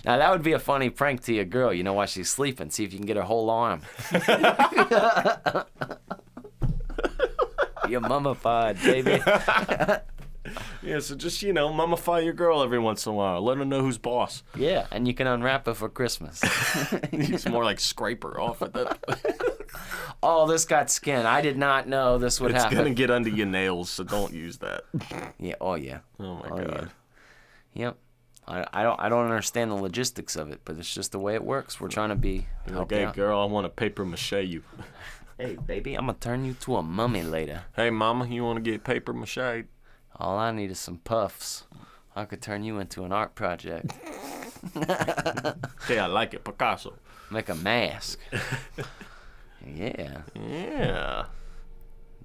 Now that would be a funny prank to your girl. You know, while she's sleeping, see if you can get her whole arm. You're mummified, baby. Yeah, so just, mummify your girl every once in a while. Let her know who's boss. Yeah, and you can unwrap her for Christmas. It's more like scrape her off at that point. Oh, this got skin. I did not know this would happen. It's going to get under your nails, so don't use that. Yeah, oh yeah. Oh my God. Yeah. Yep. I don't understand the logistics of it, but it's just the way it works. We're trying to be Okay, girl, I want to paper mache you. Hey, baby, I'm going to turn you to a mummy later. Hey, mama, you want to get paper mache? All I need is some puffs. I could turn you into an art project. Okay, I like it. Picasso. Make a mask. Yeah. Yeah.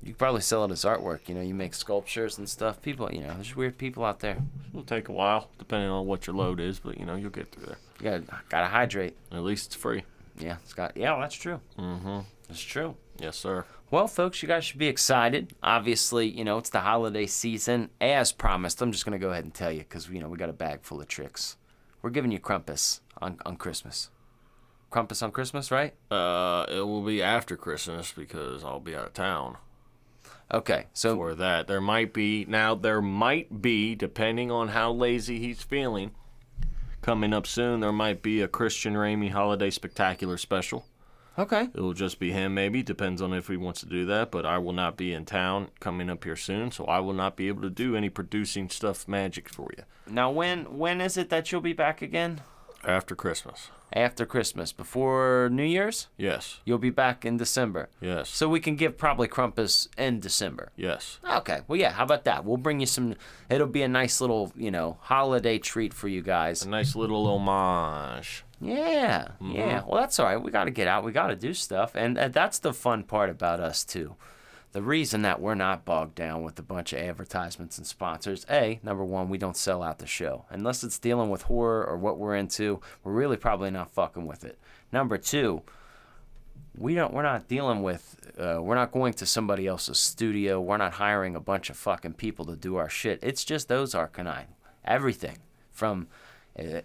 You could probably sell it as artwork. You make sculptures and stuff. People, there's weird people out there. It'll take a while, depending on what your load is, but, you'll get through there. You gotta hydrate. At least it's free. Yeah, well, that's true. Mm-hmm. That's true. Yes, sir. Well, folks, you guys should be excited. Obviously, it's the holiday season. As promised, I'm just going to go ahead and tell you because, we got a bag full of tricks. We're giving you Krampus on Christmas. Krampus on Christmas, right? It will be after Christmas because I'll be out of town. Okay, so... For that. There might be, depending on how lazy he's feeling, coming up soon, there might be a Christian Ramey Holiday Spectacular special. Okay. It'll just be him, maybe. Depends on if he wants to do that. But I will not be in town coming up here soon, so I will not be able to do any producing stuff magic for you. Now, when is it that you'll be back again? After Christmas. After Christmas. Before New Year's? Yes. You'll be back in December. Yes. So we can give probably Krampus in December. Yes. Okay. Well, yeah, how about that? We'll bring you some... It'll be a nice little, holiday treat for you guys. A nice little homage. Yeah, yeah. Well, that's all right. We got to get out. We got to do stuff. And that's the fun part about us, too. The reason that we're not bogged down with a bunch of advertisements and sponsors, number one, we don't sell out the show. Unless it's dealing with horror or what we're into, we're really probably not fucking with it. Number two, we're not dealing with, we're not going to somebody else's studio. We're not hiring a bunch of fucking people to do our shit. It's just Ozark and I. Everything from...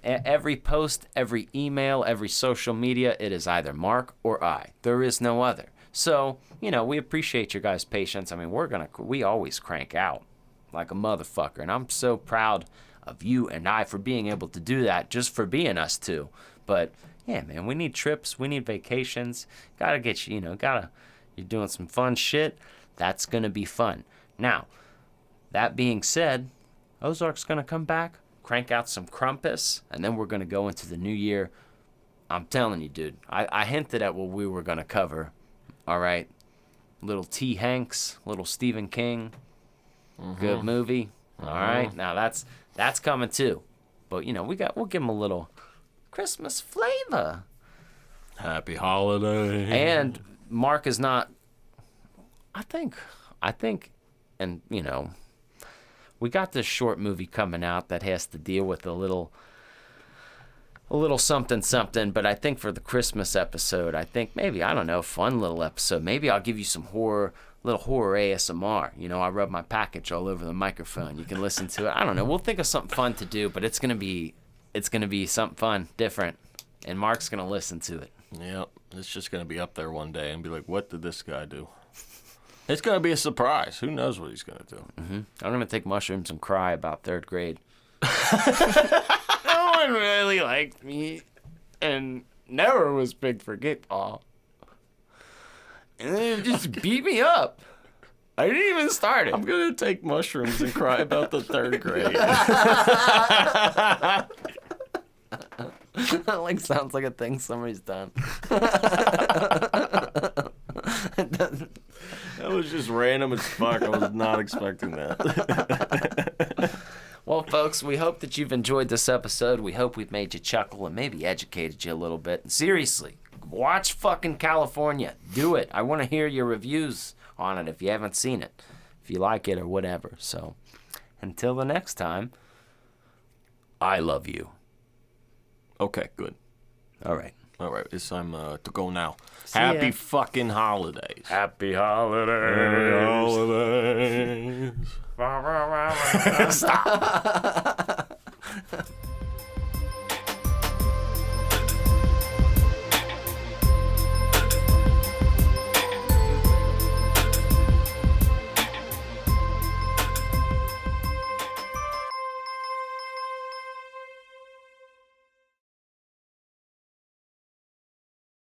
Every post, every email, every social media, it is either Mark or I. There is no other. So, we appreciate your guys' patience. I mean, we always crank out like a motherfucker. And I'm so proud of you and I for being able to do that, just for being us two. But, yeah, man, we need trips. We need vacations. Gotta get you, you're doing some fun shit. That's gonna be fun. Now, that being said, Ozark's gonna come back. Crank out some Krampus, and then we're going to go into the new year. I'm telling you, dude. I hinted at what we were going to cover. All right. Little T. Hanks, little Stephen King. Good movie. All right. Now that's coming too. But, we'll give him a little Christmas flavor. Happy holiday. And Mark is not, I think, and, we got this short movie coming out that has to deal with a little something, but I think for the Christmas episode, maybe, I don't know, fun little episode. Maybe I'll give you some little horror ASMR. I rub my package all over the microphone. You can listen to it. I don't know. We'll think of something fun to do, but it's gonna be something fun, different, and Mark's gonna listen to it. Yep, it's just gonna be up there one day and be like, what did this guy do? It's going to be a surprise. Who knows what he's going to do? Mm-hmm. I'm going to take mushrooms and cry about third grade. No one really liked me and never was big for kickball. And they just beat me up. I didn't even start it. I'm going to take mushrooms and cry about the third grade. Sounds like a thing somebody's done. That was just random as fuck. I was not expecting that. Well, folks, we hope that you've enjoyed this episode. We hope we've made you chuckle and maybe educated you a little bit. And seriously, watch fucking California. Do it. I want to hear your reviews on it if you haven't seen it, if you like it or whatever. So, until the next time, I love you. Okay, good. All right. All right, it's time to go now. See Happy ya. fucking holidays. Happy holidays. Happy holidays. Stop.